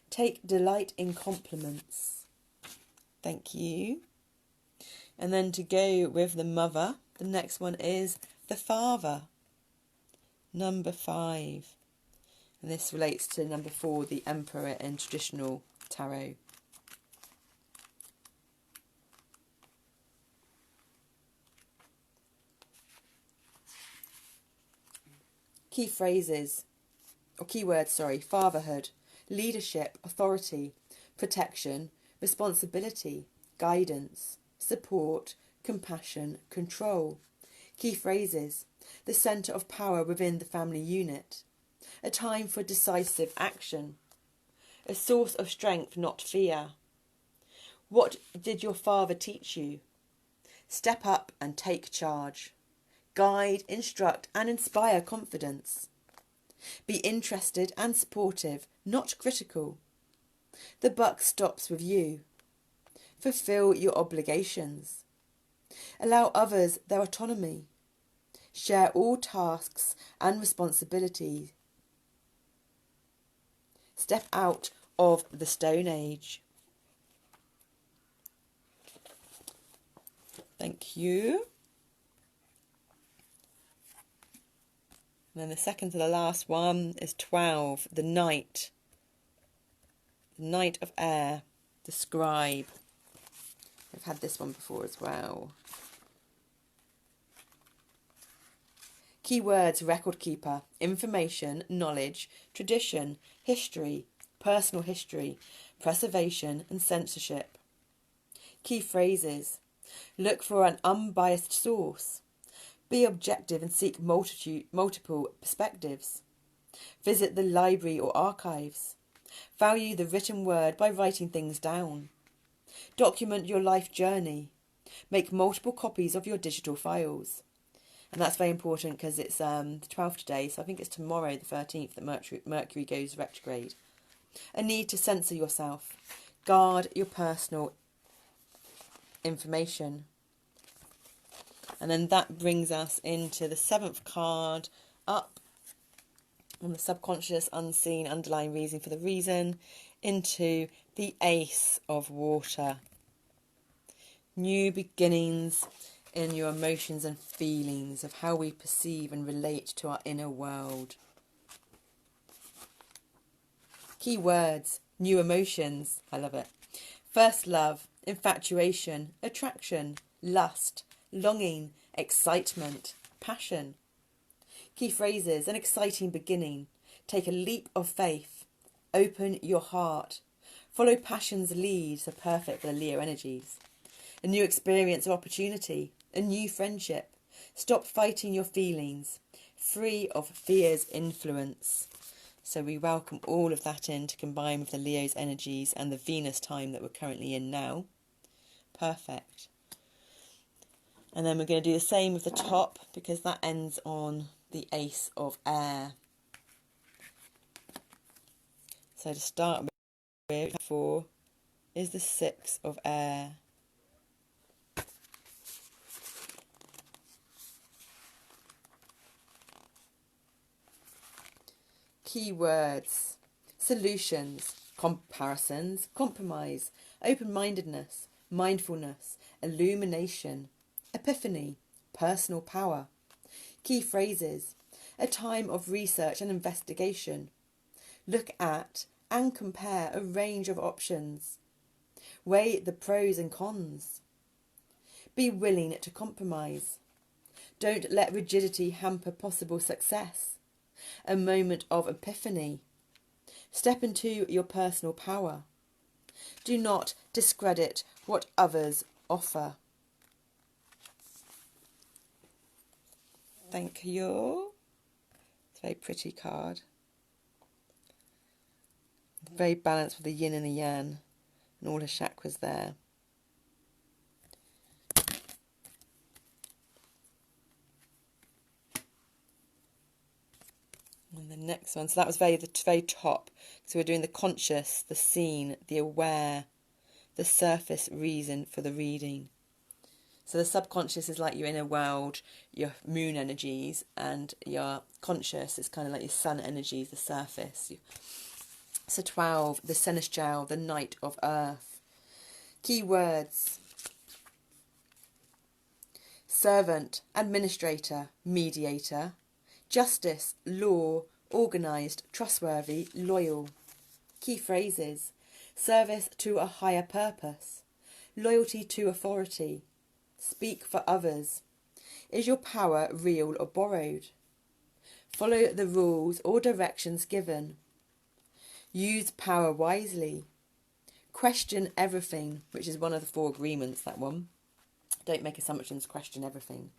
Take delight in compliments. Thank you. And then to go with the mother, the next one is the father. Number 5. And this relates to number 4, the emperor in traditional tarot. Key phrases, or keywords, fatherhood, leadership, authority, protection, responsibility, guidance, support, compassion, control. Key phrases: the centre of power within the family unit, a time for decisive action, a source of strength, not fear. What did your father teach you? Step up and take charge. Guide, instruct and inspire confidence. Be interested and supportive, not critical. The buck stops with you. Fulfill your obligations. Allow others their autonomy. Share all tasks and responsibilities. Step out of the Stone Age. Thank you. And then the second to the last one is 12, the Knight. The Knight of Air, the Scribe. I've had this one before as well. Keywords: record keeper, information, knowledge, tradition, history, personal history, preservation and censorship. Key phrases: look for an unbiased source. Be objective and seek multiple perspectives. Visit the library or archives. Value the written word by writing things down. Document your life journey. Make multiple copies of your digital files. And that's very important because it's the 12th today, so I think it's tomorrow, the 13th, that Mercury goes retrograde. A need to censor yourself. Guard your personal information. And then that brings us into the 7th card up on the subconscious, unseen, underlying reason for the reason, into the Ace of Water. New beginnings in your emotions and feelings of how we perceive and relate to our inner world. Key words: new emotions. I love it. First love, infatuation, attraction, lust, longing, excitement, passion. Key phrases: an exciting beginning. Take a leap of faith. Open your heart. Follow passion's lead, so perfect for the Leo energies. A new experience or opportunity. A new friendship. Stop fighting your feelings. Free of fear's influence. So we welcome all of that in to combine with the Leo's energies and the Venus time that we're currently in now. Perfect. And then we're going to do the same with the top because that ends on the Ace of Air. So to start with, 4 is the 6 of Air. Keywords: solutions, comparisons, compromise, open-mindedness, mindfulness, illumination, epiphany, personal power. Key phrases: a time of research and investigation, Look at and compare a range of options. Weigh the pros and cons. Be willing to compromise. Don't let rigidity hamper possible success. A moment of epiphany. Step into your personal power. Do not discredit what others offer. Thank you. It's a very pretty card. Very balanced with the yin and the yang and all the chakras there. And the next one, so that was the very top. So we're doing the conscious, the seen, the aware, the surface reason for the reading. So the subconscious is like your inner world, your moon energies, and your conscious is kind of like your sun energies, the surface. So 12, the Seneschal, the Knight of Earth. Key words: servant, administrator, mediator, justice, law, organised, trustworthy, loyal. Key phrases: service to a higher purpose, loyalty to authority, speak for others, is your power real or borrowed, follow the rules or directions given, use power wisely, question everything, which is one of the 4 agreements, that one. Don't make assumptions, question everything.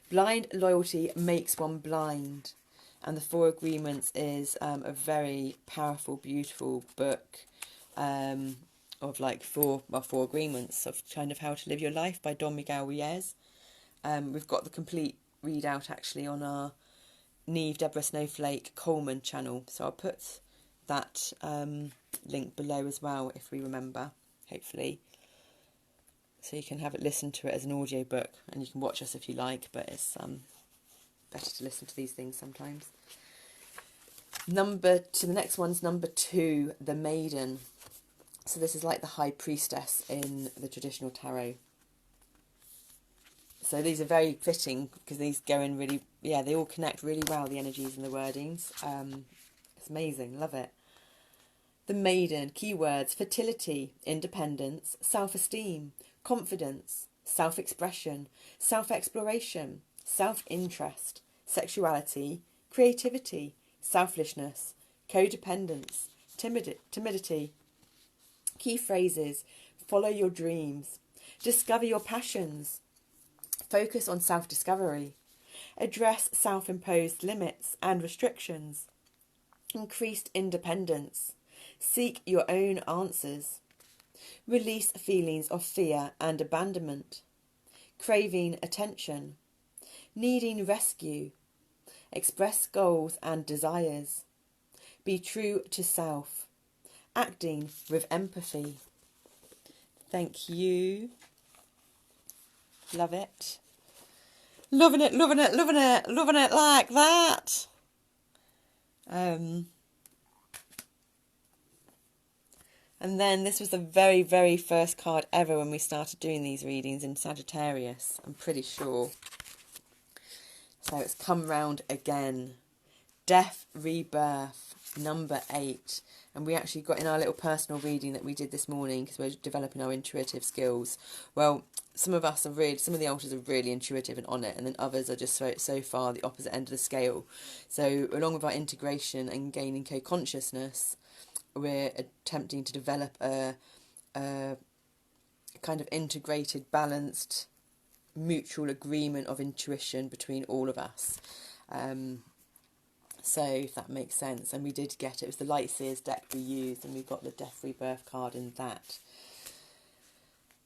Blind loyalty makes one blind. And the 4 agreements is a very powerful, beautiful book of like 4 agreements of kind of how to live your life by Don Miguel Ruiz. We've got the complete readout actually on our Neve Deborah Snowflake Coleman channel. So I'll put that link below as well if we remember, hopefully. So you can have it, listen to it as an audio book, and you can watch us if you like, but it's better to listen to these things sometimes. The next one's number 2, the Maiden. So this is like the High Priestess in the traditional tarot. So these are very fitting because these go in really, they all connect really well, the energies and the wordings. It's amazing, love it. The Maiden, keywords: fertility, independence, self-esteem, confidence, self-expression, self-exploration, self-interest, sexuality, creativity, selfishness, codependence, timidity. Key phrases: follow your dreams, discover your passions, focus on self-discovery, address self-imposed limits and restrictions, increased independence, seek your own answers, release feelings of fear and abandonment, craving attention, needing rescue, express goals and desires, be true to self, acting with empathy. Thank you. Love it. Loving it, loving it, loving it, loving it like that. And then this was the very, very first card ever when we started doing these readings in Sagittarius, I'm pretty sure. So it's come round again. Death, rebirth, number 8. And we actually got in our little personal reading that we did this morning because we're developing our intuitive skills. Well, some of the altars are really intuitive and on it, and then others are just so far the opposite end of the scale. So along with our integration and gaining co-consciousness, we're attempting to develop a kind of integrated, balanced, mutual agreement of intuition between all of us. So if that makes sense. And we did get it was the Light Seers deck we used, and we got the Death Rebirth card in that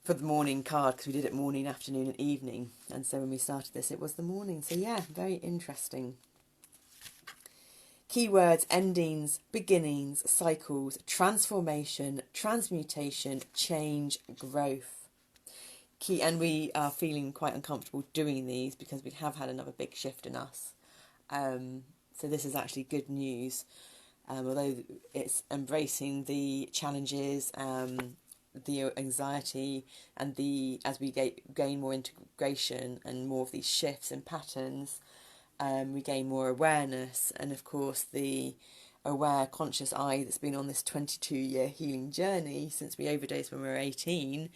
for the morning card, because we did it morning, afternoon and evening. And so when we started this, it was the morning. So yeah, very interesting. Keywords: endings, beginnings, cycles, transformation, transmutation, change, growth. And we are feeling quite uncomfortable doing these because we have had another big shift in us. So this is actually good news, although it's embracing the challenges, the anxiety, and as we gain more integration and more of these shifts and patterns, we gain more awareness, and of course the aware, conscious I that's been on this 22-year healing journey since we overdosed when we were 18,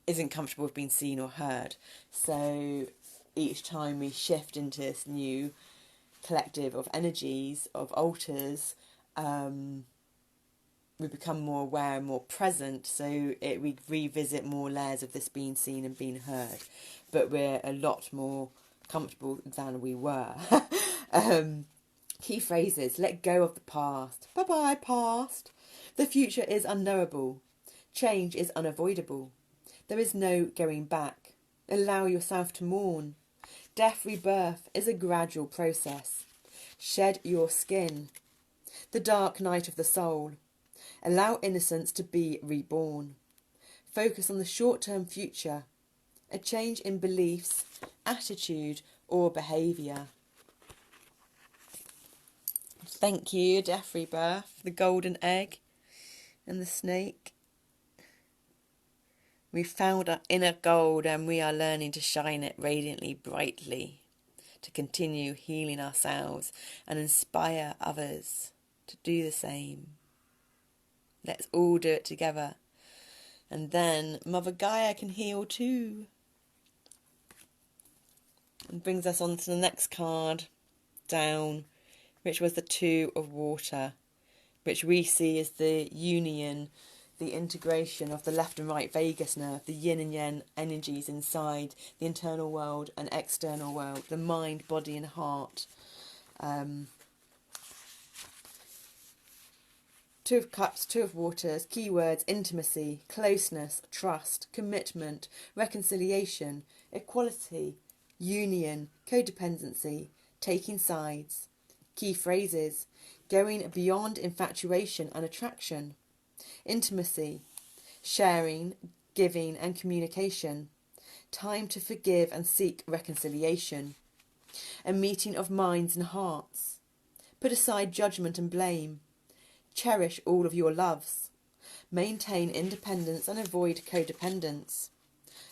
isn't comfortable with being seen or heard. So each time we shift into this new collective of energies, of alters, we become more aware and more present, so we revisit more layers of this being seen and being heard, but we're a lot more comfortable than we were. Key phrases: let go of the past. Bye bye past. The future is unknowable. Change is unavoidable. There is no going back. Allow yourself to mourn. Death rebirth is a gradual process. Shed your skin. The dark night of the soul. Allow innocence to be reborn. Focus on the short-term future. A change in beliefs, attitude or behaviour. Thank you, Death Rebirth, the golden egg and the snake. We found our inner gold and we are learning to shine it radiantly, brightly, to continue healing ourselves and inspire others to do the same. Let's all do it together. And then Mother Gaia can heal too. And brings us on to the next card down, which was the Two of Water, which we see as the union, the integration of the left and right vagus nerve, the yin and yang energies inside the internal world and external world, the mind, body and heart. Two of Cups, Two of Waters, keywords: intimacy, closeness, trust, commitment, reconciliation, equality, union, codependency, taking sides. Key phrases: going beyond infatuation and attraction. Intimacy, sharing, giving and communication. Time to forgive and seek reconciliation. A meeting of minds and hearts. Put aside judgment and blame. Cherish all of your loves. Maintain independence and avoid codependence.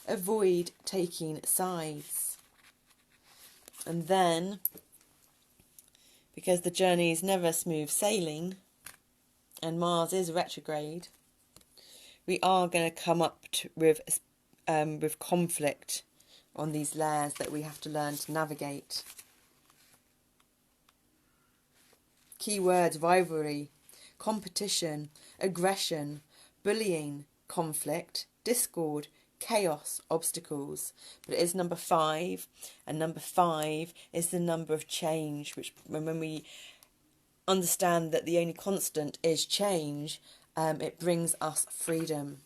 Avoid taking sides. And then, because the journey is never smooth sailing and Mars is retrograde, we are going to come up with conflict on these layers that we have to learn to navigate. Keywords: rivalry, competition, aggression, bullying, conflict, discord, chaos, obstacles. But it is number 5, and number 5 is the number of change, which when we understand that the only constant is change, it brings us freedom.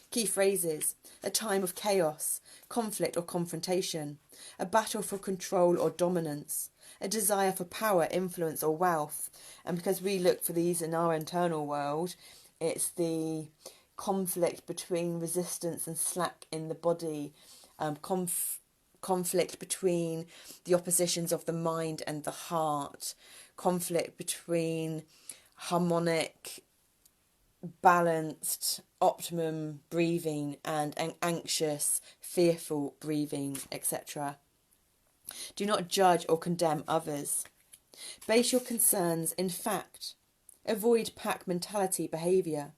Key phrases: a time of chaos, conflict or confrontation, a battle for control or dominance, a desire for power, influence or wealth. And because we look for these in our internal world, it's the conflict between resistance and slack in the body, conflict between the oppositions of the mind and the heart, conflict between harmonic, balanced, optimum breathing and an anxious, fearful breathing, etc. Do not judge or condemn others. Base your concerns in fact. Avoid pack mentality behaviour.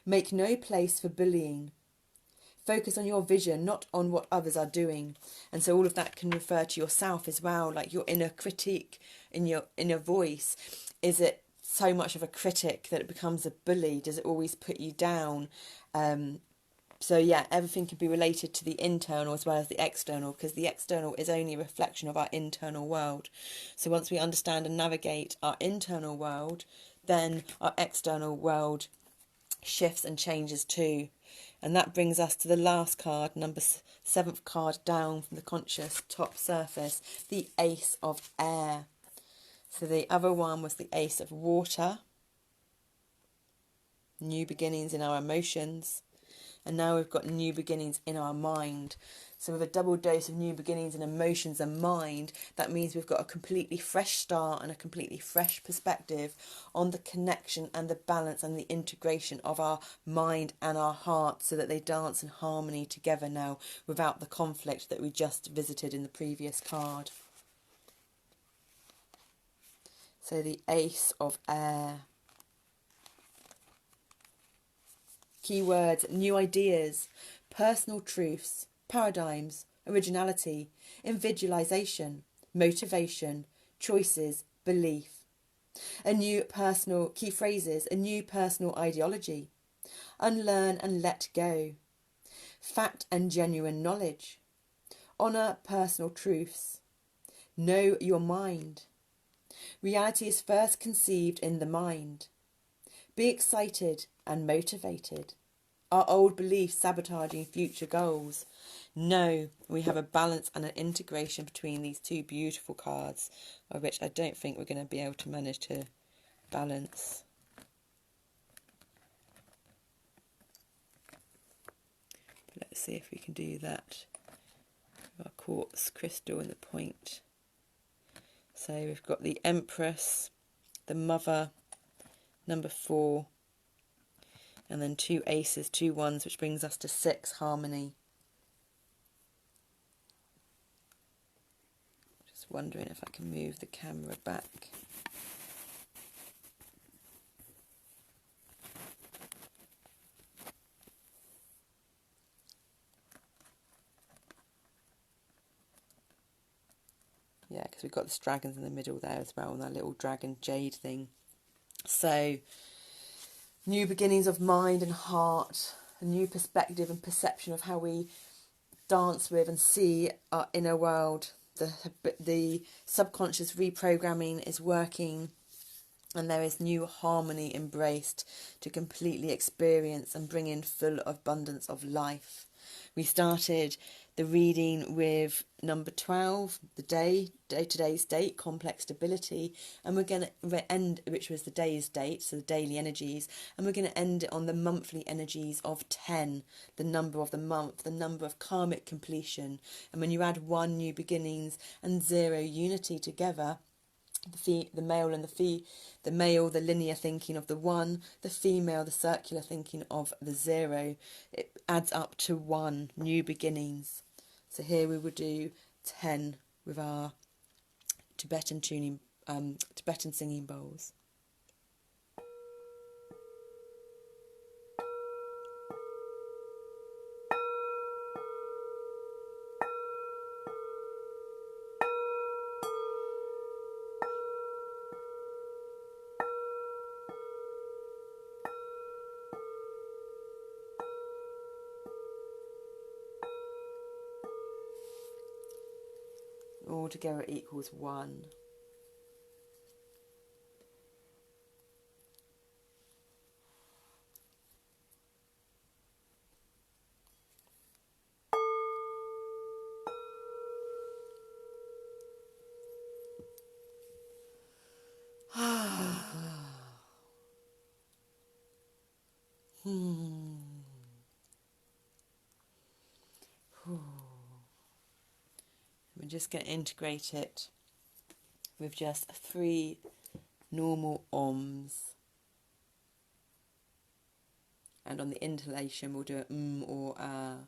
Make no place for bullying. Focus on your vision, not on what others are doing. And so all of that can refer to yourself as well, like your inner critique in your inner voice. Is it so much of a critic that it becomes a bully? Does it always put you down? So yeah, everything can be related to the internal as well as the external, because the external is only a reflection of our internal world. So once we understand and navigate our internal world, then our external world shifts and changes too. And that brings us to the last card, number 7th card down from the conscious top surface, the Ace of Air. So the other one was the Ace of Water, new beginnings in our emotions. And now we've got new beginnings in our mind. So with a double dose of new beginnings in emotions and mind, that means we've got a completely fresh start and a completely fresh perspective on the connection and the balance and the integration of our mind and our heart, so that they dance in harmony together now without the conflict that we just visited in the previous card. So the Ace of Air. Keywords: new ideas, personal truths, paradigms, originality, individualization, motivation, choices, belief. A new personal, key phrases, a new personal ideology. Unlearn and let go. Fact and genuine knowledge. Honour personal truths. Know your mind. Reality is first conceived in the mind. Be excited and motivated. Are old beliefs sabotaging future goals? No, we have a balance and an integration between these two beautiful cards, of which I don't think we're going to be able to manage to balance. But let's see if we can do that. Our quartz crystal and the point. So we've got the Empress, the Mother, number 4, and then 2 aces, 2 ones, which brings us to 6, harmony. Just wondering if I can move the camera back. Yeah, because we've got the dragons in the middle there as well, and that little dragon jade thing. So, new beginnings of mind and heart, a new perspective and perception of how we dance with and see our inner world. The subconscious reprogramming is working, and there is new harmony embraced to completely experience and bring in full abundance of life. We started the reading with number 12, the today's date, complex stability, and we're going to end, which was the day's date, so the daily energies, and we're going to end it on the monthly energies of 10, the number of the month, the number of karmic completion. And when you add 1, new beginnings, and 0, unity together, the male and the male, the linear thinking of the 1, the female, the circular thinking of the 0, it adds up to 1, new beginnings. So here we would do 10 with our Tibetan tuning, Tibetan singing bowls. All together equals 1. We're just going to integrate it with just 3 normal ohms. And on the inhalation, we'll do a or a.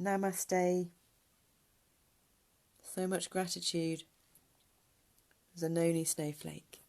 Namaste. So much gratitude. Zanoni Snowflake.